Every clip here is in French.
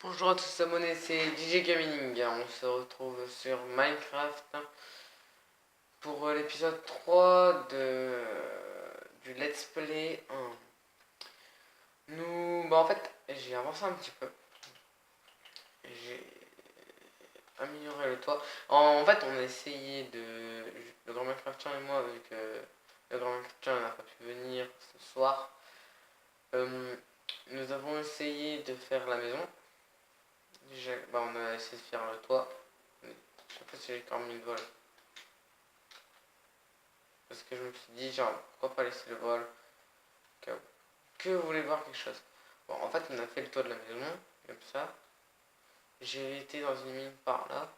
Bonjour à tous abonnés, c'est DJ Gaming. On se retrouve sur Minecraft pour l'épisode 3 du Let's Play 1. En fait, j'ai avancé un petit peu. J'ai amélioré le toit. En fait, on a essayé le grand Minecraftien et moi, vu que le grand Minecraftien n'a pas pu venir ce soir. Nous avons essayé de faire la maison. On a essayé de faire le toit. Je sais pas si j'ai quand même mis le vol. Parce que je me suis dit, genre, pourquoi pas laisser le vol que vous voulez voir quelque chose. Bon, en fait, on a fait le toit de la maison, comme ça. J'ai été dans une mine par là.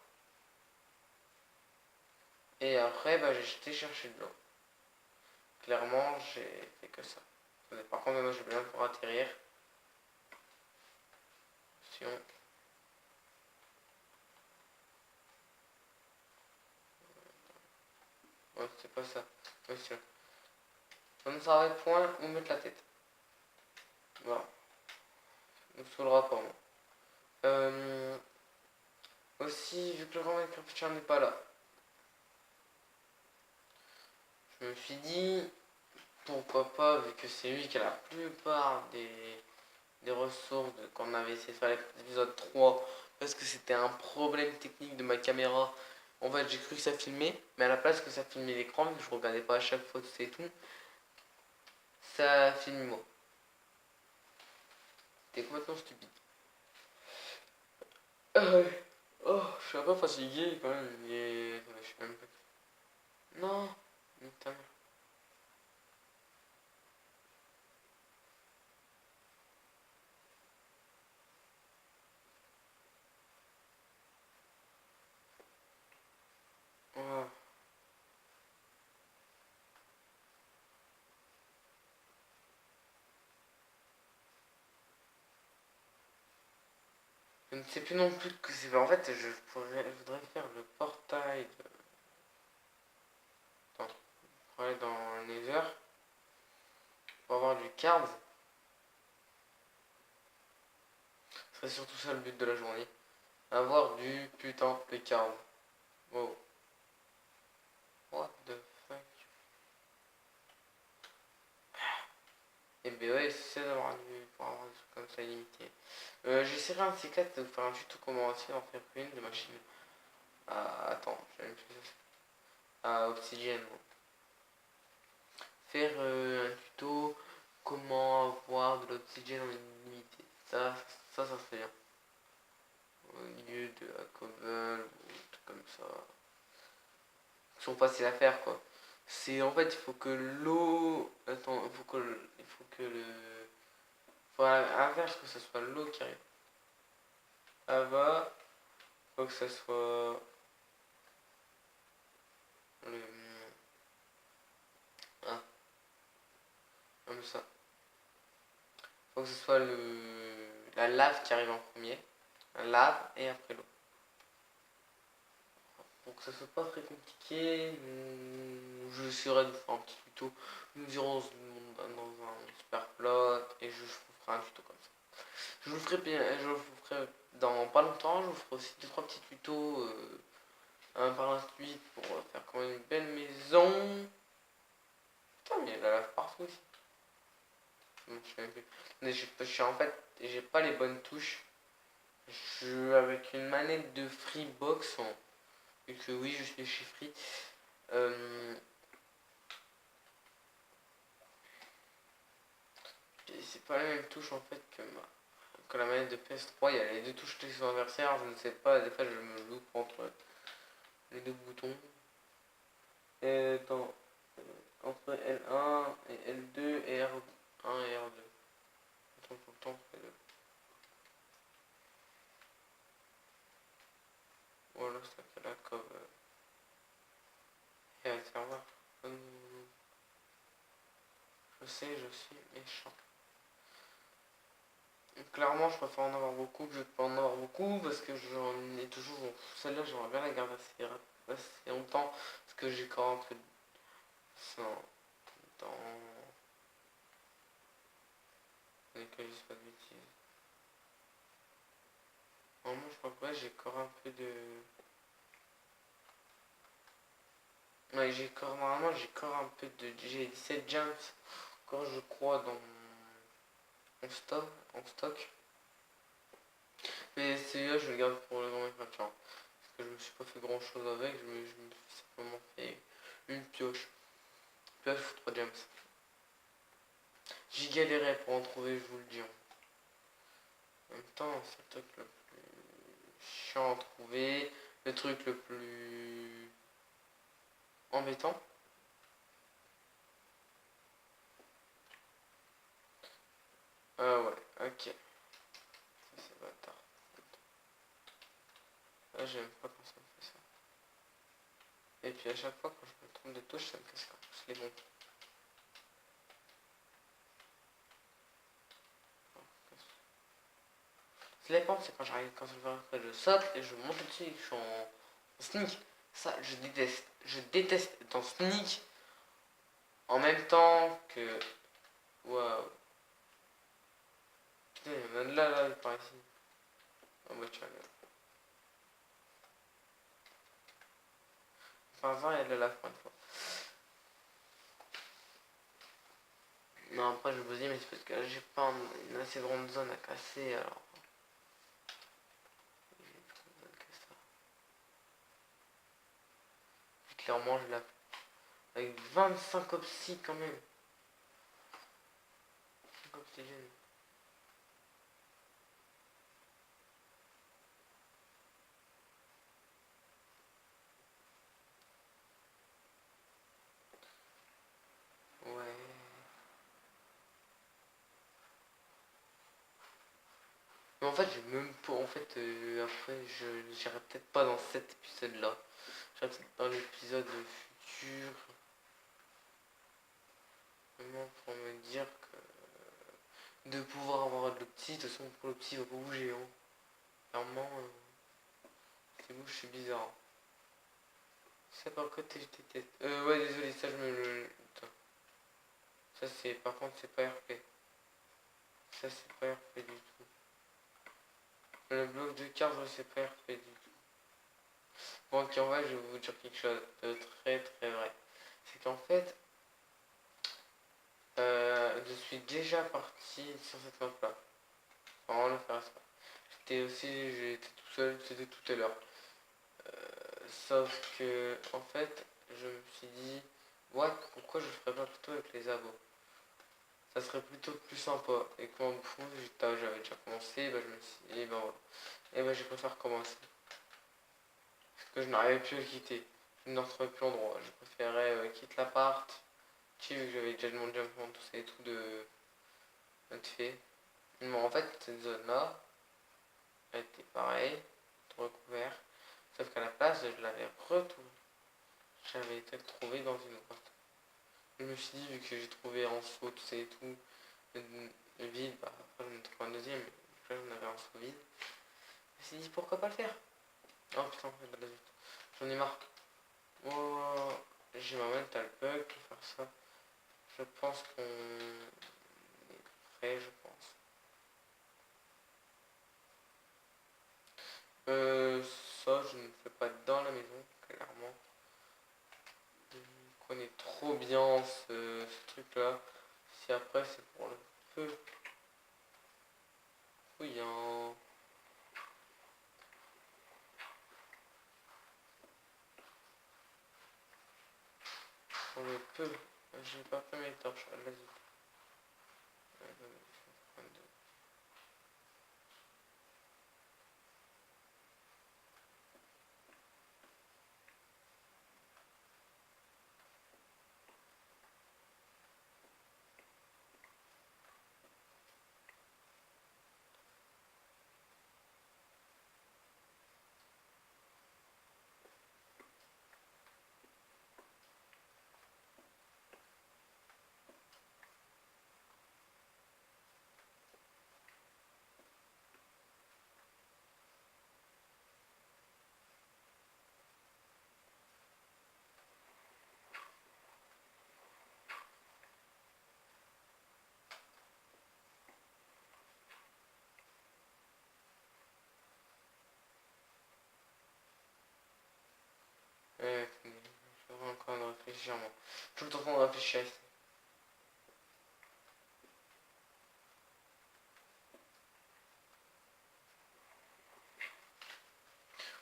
Et après, j'ai été chercher de l'eau. Clairement, j'ai fait que ça. Par contre, maintenant, j'ai besoin pour atterrir. Si on... Ouais, c'est pas ça. Monsieur. On ne savait point où mettre la tête. Voilà. On ne saoulera pas, moi. Aussi, vu que le grand Minecraft n'est pas là, je me suis dit, pourquoi pas, vu que c'est lui qui a la plupart des ressources qu'on avait essayé de faire l'épisode 3 parce que c'était un problème technique de ma caméra. En fait, j'ai cru que ça filmait, mais à la place que ça filmait l'écran, vu que je regardais pas à chaque fois c'est tout, ça filme moi. C'était complètement stupide. Ouais. Oh, je suis un peu fatigué quand même. Je suis même pas... Non, putain. Oh. Je ne sais plus non plus que c'est. En fait, je voudrais faire le portail de. Attends, pour aller dans le Nether pour avoir du card. Ce serait surtout ça le but de la journée. Avoir du putain de card. Wow. What the fuck? Et ben ouais, c'est d'avoir pour avoir des trucs comme ça illimité. J'essaierai un de ces quatre de vous faire un tuto comment essayer d'en faire une de machine. Ah, attends, j'ai même plus à Obsidian. Bon. Faire un tuto comment avoir de l'obsidienne en illimité. Ça serait bien. Au lieu de la cobble ou des trucs comme ça. Qui sont faciles à faire quoi. C'est en fait il faut que l'eau. Attends, il faut que le. Faut à l'inverse que ce soit l'eau qui arrive. Là-bas, faut que ce soit le. Ah, comme ça. Faut que ce soit la lave qui arrive en premier. La lave et après l'eau. Pour que ça soit pas très compliqué, je essaierai de faire un petit tuto. Nous irons dans un super plot et je vous ferai un tuto comme ça. Je vous ferai bien, je vous ferai dans pas longtemps, je vous ferai aussi 2-3 petits tutos par la suite pour faire quand même une belle maison. Putain, mais il y a de la lave partout aussi. Je suis en fait, j'ai pas les bonnes touches. Avec une manette de Freebox, vu que oui, je suis chez Free. C'est pas la même touche en fait que la manette de PS3. Il y a les deux touches qui sont inversées. Je ne sais pas, des fois je me loupe entre les deux boutons. Attends, entre L1 et L2 et R1 et R2. Attends, tout le temps, voilà, ça fait la comme. Et un serveur. Je sais, je suis méchant. Clairement, je préfère en avoir beaucoup que je ne peux en avoir beaucoup parce que j'en ai toujours. Celle-là, j'aimerais bien la garder assez longtemps parce que j'ai quand même dans. Que je dis pas de bêtises. crois que ouais, j'ai encore un peu de... Ouais, j'ai encore, normalement, j'ai encore un peu de... J'ai 17 gems, encore je crois, dans en stock. Mais celui-là, je le garde pour le moment, parce que je me suis pas fait grand chose avec, je me suis simplement fait une pioche. Pioche pour 3 gems. J'y galérais pour en trouver, je vous le dis. En même temps, c'est le truc le plus chiant à trouver, le truc le plus embêtant. Ah ouais, ok. Ça c'est bâtard. Là, j'aime pas quand ça me fait ça. Et puis à chaque fois, quand je me trompe de touche, ça me casse les bons. Slapant, c'est quand j'arrive, quand je saute et je monte dessus et que je suis en sneak. Ça, je déteste. Je déteste être en sneak en même temps que. Waouh. Putain, il y en a de là, par ici. Oh bah tiens, regarde. Enfin, 20, il y a de là pour une fois. Non, après, je vous dis, mais c'est parce que là, j'ai pas une assez grande zone à casser, alors. J'ai plus de zone que ça. Puis clairement, je l'ai. Avec 25 opsi quand même. 5 oxygène. Ouais. Mais en fait, j'ai même pas. En fait, après, je j'irai peut-être pas dans cet épisode-là. J'irai peut-être dans l'épisode futur. Vraiment pour me dire que. De pouvoir avoir de l'opti. De toute façon, pour l'opti, il va pas bouger. Hein. Clairement, c'est bouge, c'est bizarre. C'est par côté, je déteste. Ouais, désolé, ça, je me le. Attends. Ça, c'est. Par contre, c'est pas RP. Ça, c'est pas RP du tout. Le bloc de cartes, c'est pas RP du tout. Bon, ok, en vrai, je vais vous dire quelque chose de très très vrai. C'est qu'en fait, je suis déjà parti sur cette map-là. Enfin, on le fera ça. J'étais tout seul, c'était tout à l'heure. Sauf que, en fait, je me suis dit, ouais, pourquoi je ferais pas plutôt avec les abos? Ça serait plutôt plus sympa. Et quand du coup, j'avais déjà commencé, bah, je me suis dit, et ben voilà. Et ben, je préfère commencer. Parce que je n'arrivais plus à le quitter. Je ne retrouvais plus l'endroit. Je préférais quitter l'appart. Tu sais, vu que j'avais déjà mon jump, tout ça et tout de fait. Mais en fait, cette zone-là, elle était pareille, tout recouvert. Sauf qu'à la place, je l'avais retrouvé. J'avais été le trouvé dans une grotte. Je me suis dit, vu que j'ai trouvé en saut, tout ça et tout, le vide, bah après je me trouve un deuxième, mais là j'en avais un saut vide. Je me suis dit, pourquoi pas le faire? Oh putain, j'en ai marre. Oh, j'ai ma mental bug pour faire ça. Je pense qu'on est prêt, je pense. Ça, je ne fais pas dans la maison, clairement. Je connais trop bien ce truc-là. Si après, c'est pour le feu. Fouillant. Pour le peu. J'ai pas fait mes torches. Ah, vas-y. réfléchir moi. Tout le temps de réfléchir ici.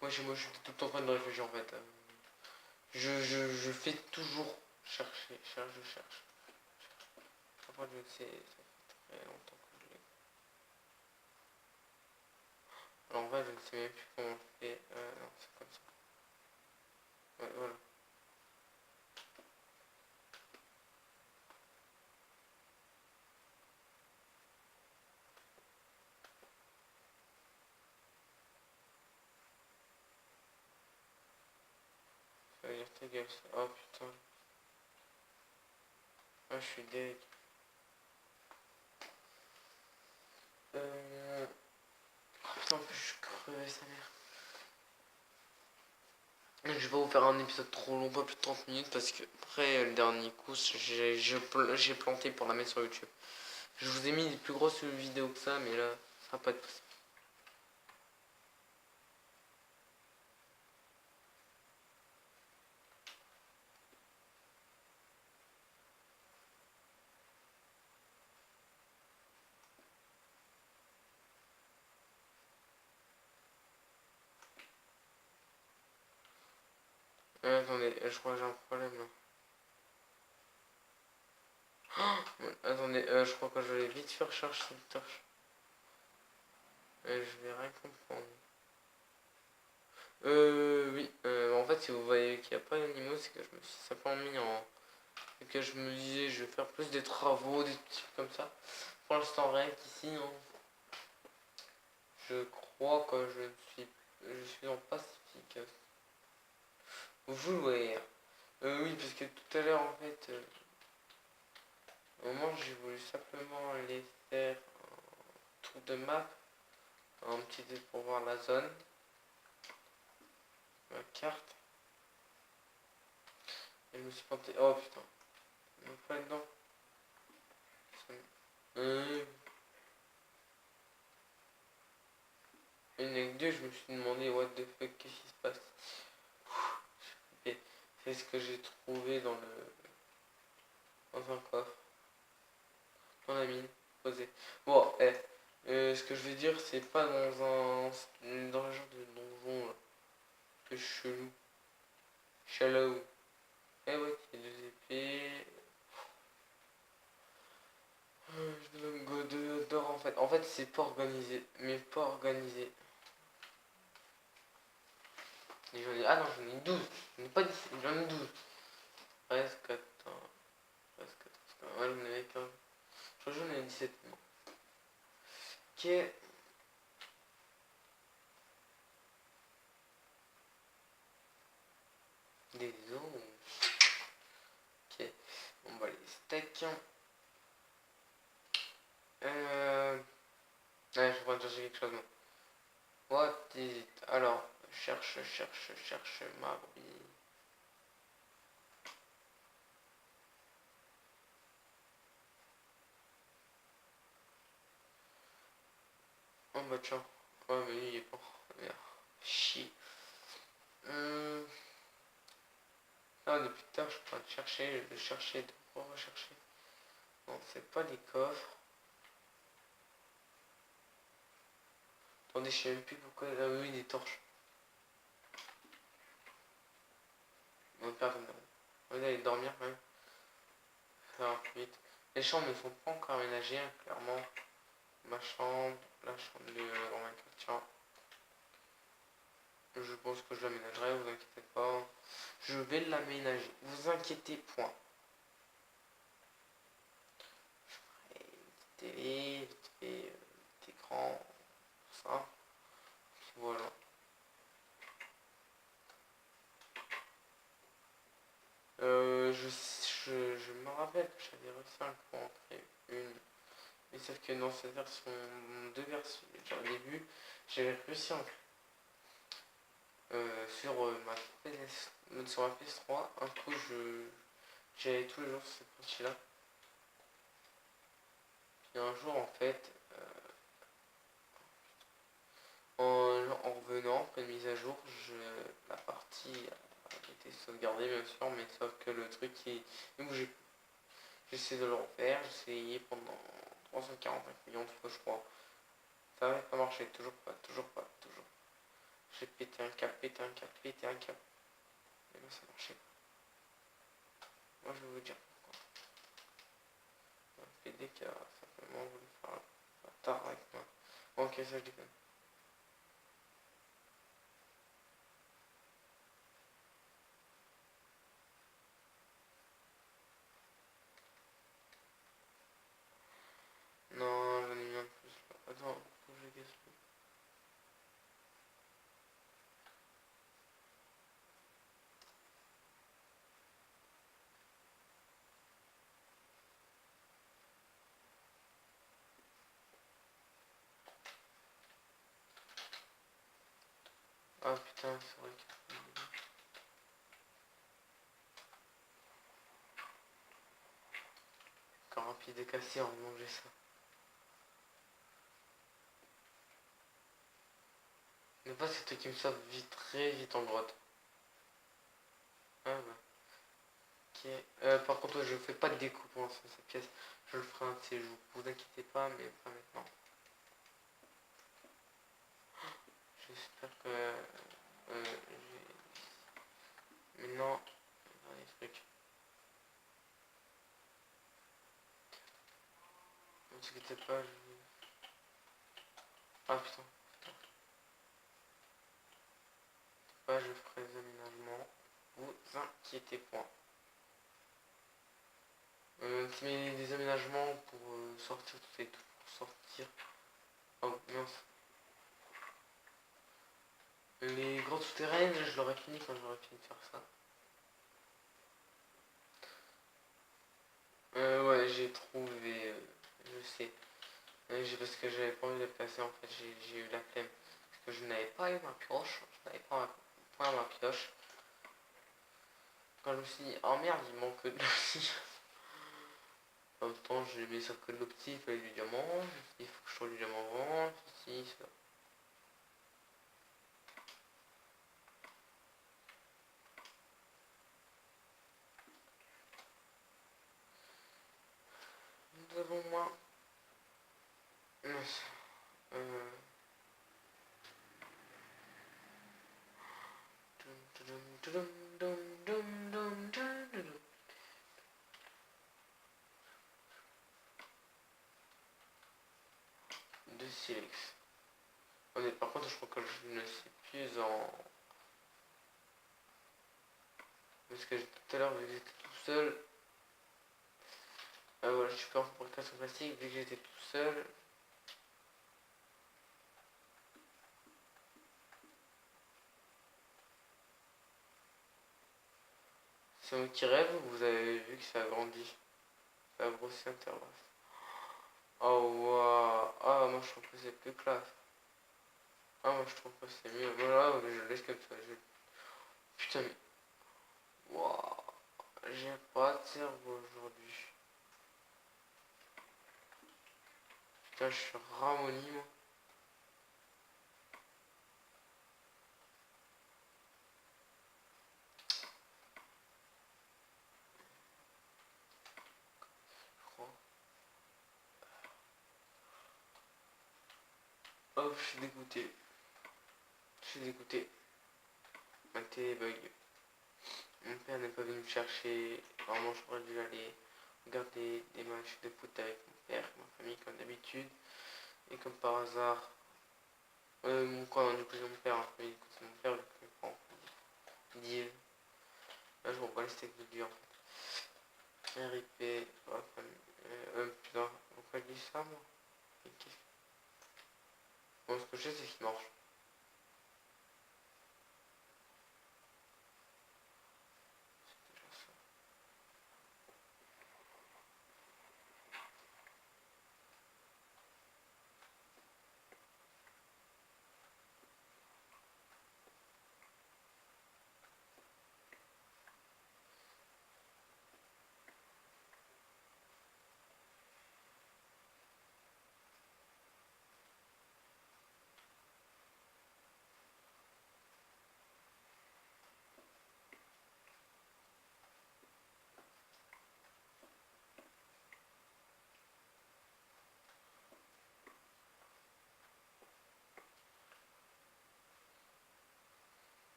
Moi je suis tout le temps en train de réfléchir en fait. Je fais toujours chercher, je cherche. Après je sais, ça fait très longtemps que je l'ai. Alors en vrai je ne sais même plus comment on le fait. Non, c'est comme ça. Ouais, voilà. Ça veut dire ta gueule. Oh putain. Ah je suis deg. Oh, putain, en plus je suis crevé sa mère. Je vais pas vous faire un épisode trop long, pas plus de 30 minutes, parce que après le dernier coup, j'ai planté pour la mettre sur YouTube. Je vous ai mis des plus grosses vidéos que ça, mais là, ça va pas être possible. Attendez, je crois que j'ai un problème là. Attendez, je crois que je vais vite faire chercher cette torche. Je vais rien comprendre. Oui. En fait, si vous voyez qu'il n'y a pas d'animaux, c'est que je me suis simplement mis en... Et que je me disais, je vais faire plus des travaux, des petits trucs comme ça. Pour l'instant, rien qu'ici, hein. Je crois que je suis en pacifique. Vouloir. Oui, parce que tout à l'heure, en fait, au moment j'ai voulu simplement aller faire un tour de map, un petit peu pour voir la zone, ma carte. Et je me suis planté. Oh putain, même pas dedans. Euh, Une avec deux, je me suis demandé what the fuck, qu'est-ce qui se passe. Et c'est ce que j'ai trouvé dans un coffre, dans la mine, posé. Bon, ce que je vais dire, c'est pas dans le genre de donjon là, que chelou, shallow. Eh ouais, il y a deux épées. Je dois go d'or en fait. En fait, c'est pas organisé, mais pas organisé. Et j'en ai... Ah non, j'en ai 12. J'en ai pas 10, j'en ai 12. Presque, attends. Presque, attends. Ouais, j'en avais 15. Je crois que j'en ai 17 moi. Ok. Des os. Ok. On va les steak. Ouais, je suis en train de chercher quelque chose. What is it? Alors, cherche ma vie. Oh bah tiens. Ouais, mais lui il est pas. Merde. Chier. Ah, depuis tout à l'heure, je suis en train de chercher, de rechercher. Non, c'est pas des coffres. Attendez, je sais même plus pourquoi. Ah oui, des torches. On va faire on va aller dormir quand même. Ça va plus vite. Les chambres ne sont pas encore aménagées, hein, clairement. Ma chambre, la chambre de grand chrétien. Je pense que je l'aménagerai, vous inquiétez pas. Je vais l'aménager, vous inquiétez point. Je ferai une télé, vite fait, petit écran, tout ça. Puis voilà. Je me rappelle que j'avais réussi à en créer une. Mais sauf que dans cette version, deux versions, déjà au début, j'avais réussi à en créer. Sur ma PS3, un coup j'allais tous les jours sur cette partie-là. Puis un jour en fait, en revenant, après une mise à jour, la partie été sauvegardé bien sûr, mais sauf que le truc il bougeait plus. J'essaie de le refaire, j'ai essayé pendant 345 millions de fois je crois. Ça n'avait pas marché, toujours pas, toujours pas, toujours. J'ai pété un cap, pété un cap, pété un cap. Et ben ça marchait pas. Moi je vais vous dire pourquoi. Un PDK a simplement voulu faire un tard avec moi. Ok, ça je déconne. Non, j'en ai mis un de plus là. Attends, faut que je guesse le. Ah putain, c'est vrai que. Encore un pied décassé en manger ça. Mais pas c'est toi qui me sauve vite, très vite en grotte. Ah ouais. Ok. Par contre, ouais, je fais pas de découpe pour l'instant cette pièce. Je le ferai un de ces jours. Vous inquiétez pas, mais pas maintenant. J'espère que. Maintenant, les trucs. Ne vous inquiétez pas, je. Ah putain. Pas, je ferai des aménagements. Vous inquiétez point. Mais des aménagements pour sortir tout et tout. Pour sortir. Oh mince. Les grottes souterraines, je l'aurais fini quand j'aurais fini de faire ça. Ouais, j'ai trouvé. Je sais. Parce que j'avais pas envie de le placer en fait. J'ai eu la flemme. Parce que je n'avais pas eu ma pioche. Je n'avais pas ma pioche. Quand je me suis dit, oh merde, il manque de l'oxygène. En même temps, j'ai mis sauf que de l'opti, il fallait du diamant. Il faut que je trouve du diamant avant. Ceci, ça. Nous avons moins. Euh, de silex. Par contre, je crois que je ne suis plus en. Parce que tout à l'heure, vu que j'étais tout seul. Voilà, je suis pas en fabrication plastique, vu que j'étais tout seul. C'est moi qui rêve, vous avez vu que ça a grandi. Ça a grossi intervalle. Oh waouh. Ah, moi je trouve que c'est plus classe. Ah, moi je trouve que c'est mieux. Voilà, je le laisse comme ça. Putain, mais. Waouh. J'ai pas de cerveau aujourd'hui. Putain, je suis ramolli, moi. Je crois. Hop, je suis dégoûté. Je suis dégoûté. Ma télé bug. Mon père n'est pas venu me chercher. Normalement, j'aurais dû aller regarder des matchs de foot avec mon père et ma famille comme d'habitude. Et comme par hasard, quoi, du coup, c'est mon père, hein, du coup, c'est mon père, vu que mes parents disent. Là, je m'en bats les steaks de lui en fait. RIP, pour la famille. Putain, pourquoi je dis ça, moi? Bon, ce que je sais, c'est qu'il marche.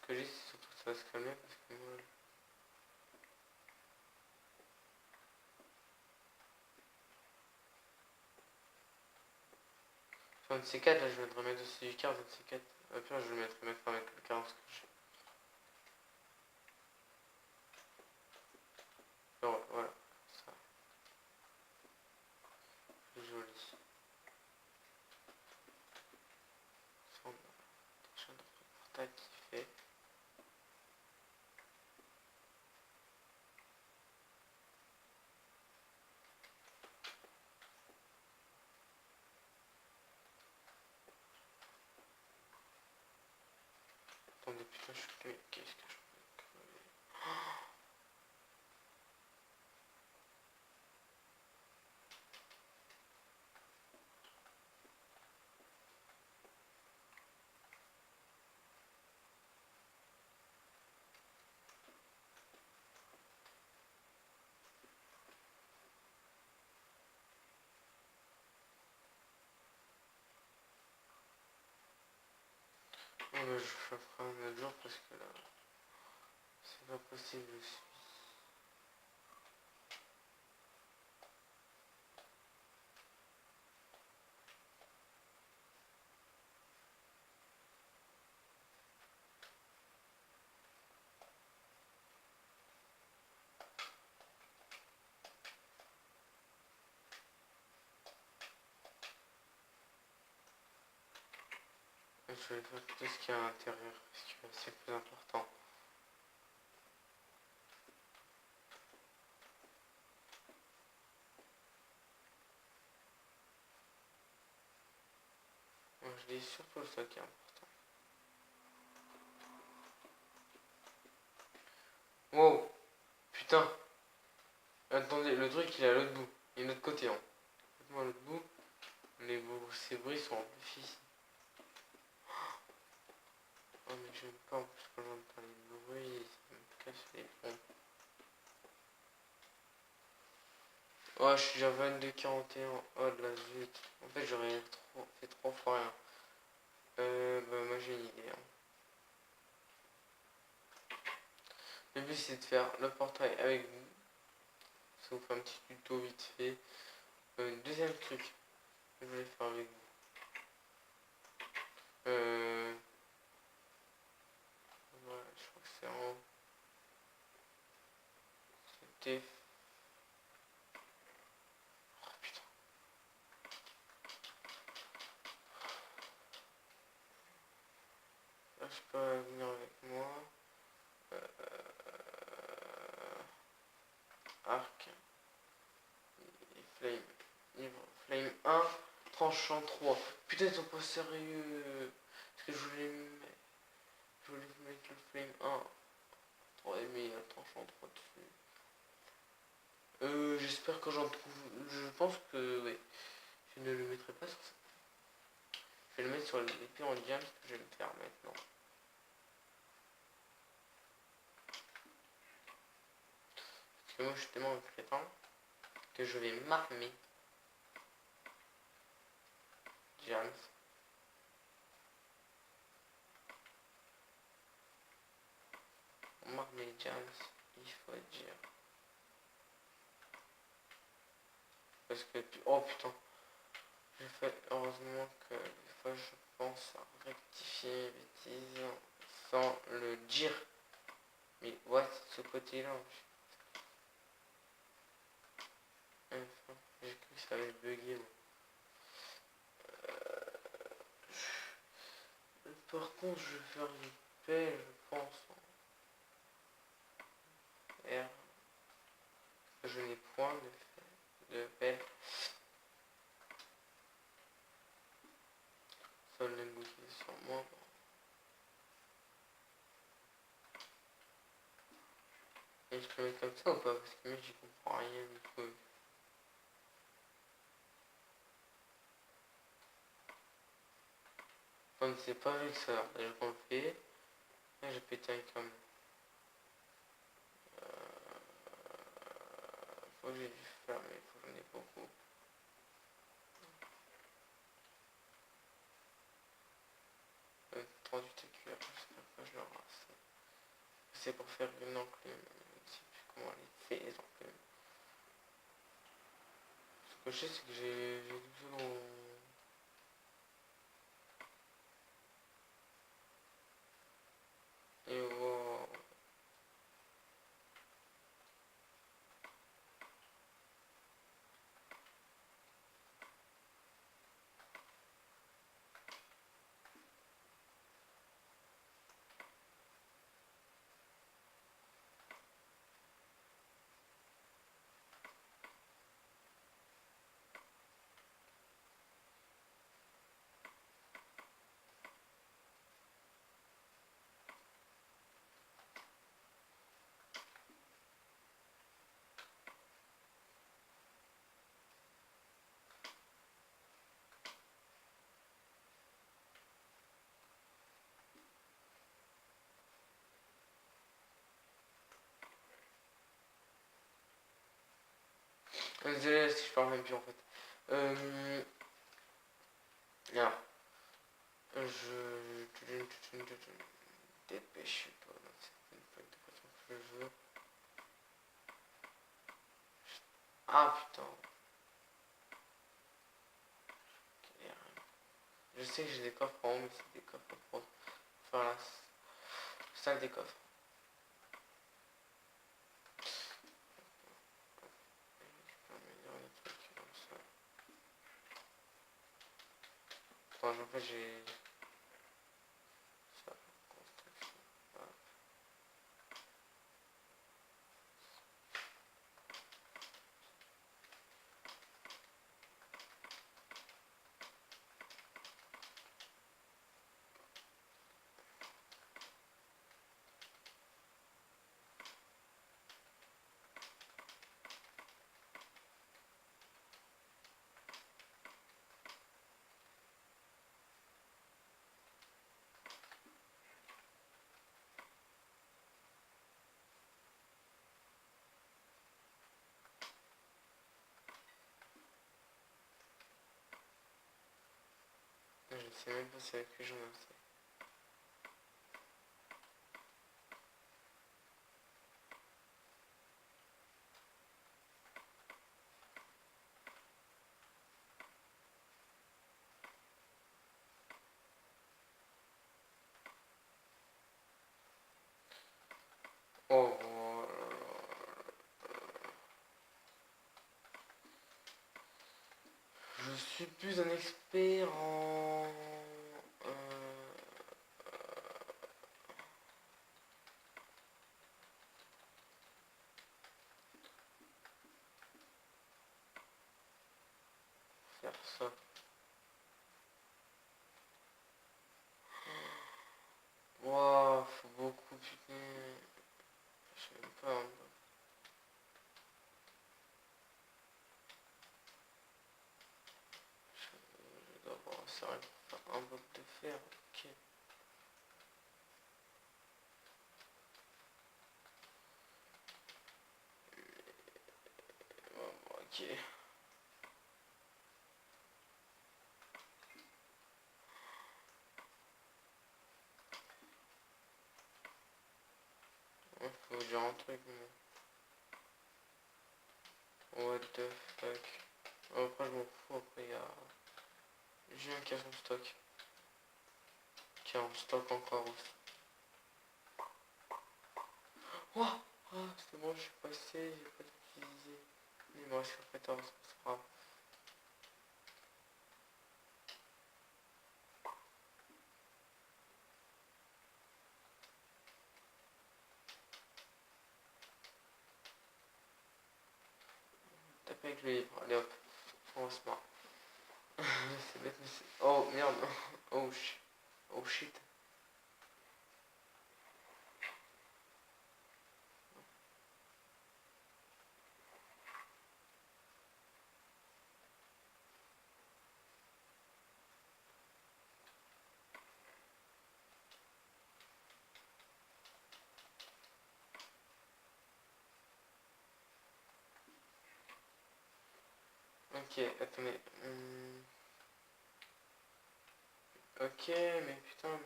Ce que j'ai, c'est surtout que ça va se calmer parce que moi. Sur un de ces 4 là, je vais mettre aussi du 15, un de ces 4. Puis là, je vais le mettre maintenant avec le 40 que j'ai. Alors, voilà, ça. C'est joli. Ça, on a déjà notre portail qui fait. Attendez, putain, je suis plus. Qu'est-ce que je peux crever? Oh, mais je ferai un autre jour parce que là, c'est pas possible, je suis. Je vais faire tout ce qu'il y a à l'intérieur parce que c'est plus important. Moi, je dis surtout ça qui est important. Wow, putain. Attendez, le truc il est à l'autre bout. Il est de l'autre côté. Hein. Faites-moi à l'autre bout. Ces bruits sont amplifiés. Oh, mais j'aime pas en plus quand j'entends les bruits. Ça me casse les pompes. Oh, je suis déjà 22,41. Oh de la zut. En fait, j'aurais fait 3 fois rien. Bah, moi j'ai une idée. Hein. Le but c'est de faire le portail avec vous. Ça vous fait un petit tuto vite fait. Deuxième truc que je voulais faire avec vous. Voilà, je crois que c'est en. C'était. Oh putain. Là, je peux venir avec moi. Arc. Et flame. Livre. Flame 1. Tranchant 3. Putain, ils sont pas sérieux. Parce que je voulais mettre le flame 1. Oh, mais il y a le tranchant 3 dessus. J'espère que j'en trouve. Je pense que. Ouais. Je ne le mettrai pas sur ça. Je vais le mettre sur l'épée en diamant que je vais le faire maintenant. Parce que moi je suis tellement incompétent que je vais m'armer. Diams. On marque les Diams, il faut dire. Parce que. Oh putain. J'ai fait heureusement que des fois je pense à rectifier mes bêtises sans le dire. Mais ouais, ce côté-là. Enfin, j'ai cru que ça allait bugger. Par contre, je vais faire une paix, je pense. R. Je n'ai point de pelle. Seul l'embouteille sur moi. Et je peux mettre comme ça ou pas? Parce que moi j'y comprends rien du tout. Comme c'est pas avec ça, déjà qu'on le fait. Là j'ai pété un câble. Faut que j'ai dû faire, mais faut que j'en ai beaucoup. Euh, 38 cuir, j'espère que je le rase. c'est pour faire une enclume. Je sais plus comment on les fait les enclumes. Ce que je sais c'est que j'ai tout ça dans... Et wow. Désolé si je parle même plus en fait. Alors, je dépêche pas dans certaines feuilles de façon que je veux. Ah putain. Je sais que j'ai des coffres en haut, mais c'est des coffres pour faire la salle des coffres. Je peux améliorer les trucs comme ça. Attends, en fait j'ai ça, construction. Voilà. Je ne sais même pas si avec lui j'en ai assez. Oh, je suis plus un expert en... faire ça. Waouh, faut beaucoup, putain. Je sais même pas. Je dois avoir un serrure pour faire un bloc de fer. Ok. Ok. Ouais, faut dire un truc, mais... What the fuck. Après, je m'en fous. Après, il y a... J'ai un qui a son stock. Qui est en stock encore aussi. Oh, ah, c'est bon, je suis passé. J'ai pas utilisé. Il me reste 14, c'est pas grave. Tape avec le livre. Allez hop. On se marre. C'est bête, mais c'est... Oh, merde. Oh, shit. Oh, shit. Ok, attendez. Ok, mais putain...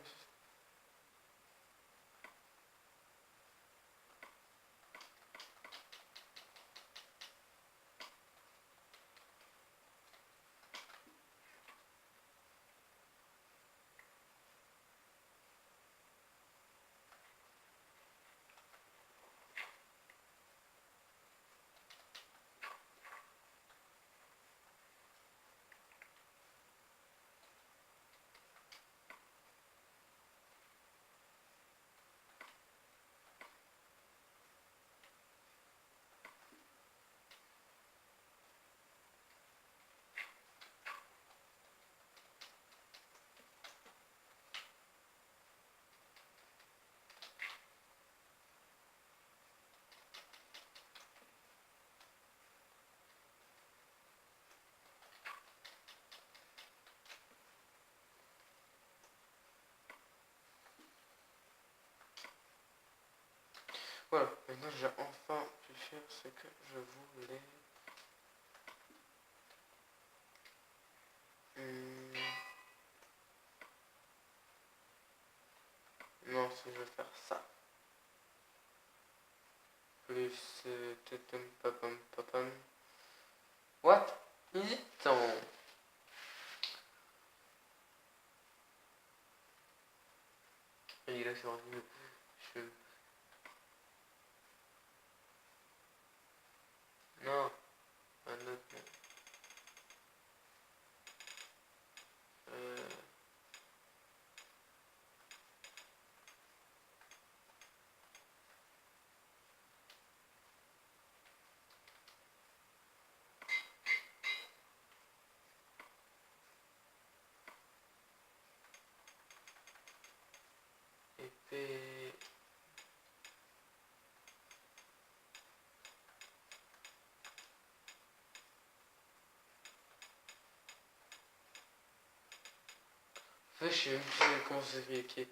Voilà, maintenant j'ai enfin pu faire ce que je voulais. Non, si je veux faire ça. Plus tutum papam papam. What? Hésitant. Et là, c'est revenu. Je... Non, un autre. Euh... Épée. En fait, je sais même plus comment ça s'écrit. Ok.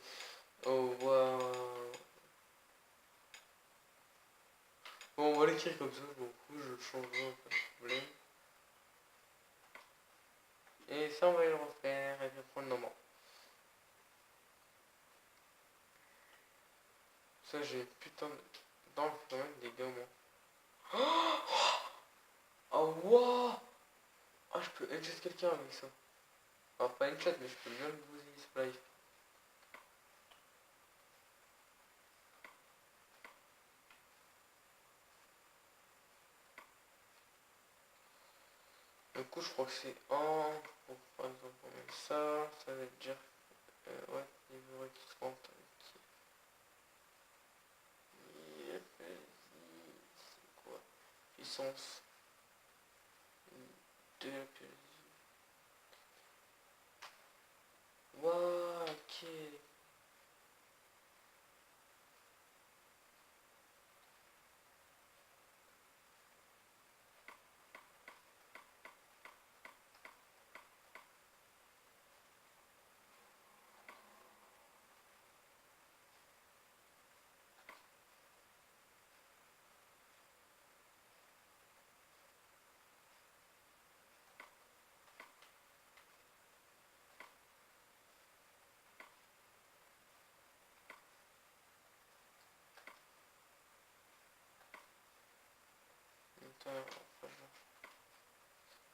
Oh, waouh. Bon, on va l'écrire comme ça. Bon, coup, je le changerai, pas de problème. Et ça, on va le refaire et reprendre le moment. Ça, j'ai putain de... Dans le quand même des gars, moi. Oh, wow. Ah, je peux headshot quelqu'un avec ça. Alors, pas headshot, mais je peux bien le bousiller sur live. Du coup, je crois que c'est 1. Pour, par exemple, on met ça. Ça veut dire... ouais, niveau équipement. C'est quoi? Puissance 2. Waouh, ok.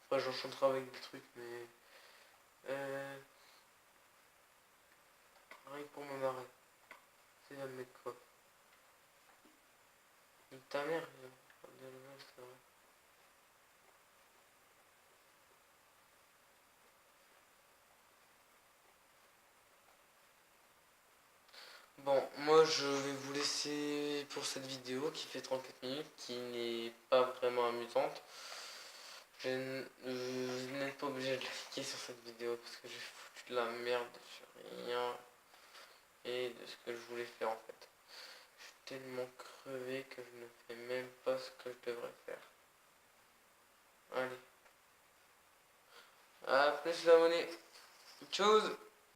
Après, j'enchanterai avec des trucs, mais... Rien que pour me marrer. C'est de mettre quoi? Ta mère, c'est vrai. Bon, moi je vais vous laisser pour cette vidéo qui fait 34 minutes, qui n'est pas vraiment amusante. Vous n'êtes pas obligé de liker sur cette vidéo parce que j'ai foutu de la merde sur rien et de ce que je voulais faire en fait. Je suis tellement crevé que je ne fais même pas ce que je devrais faire. Allez. À plus, les abonnés. Tchuss.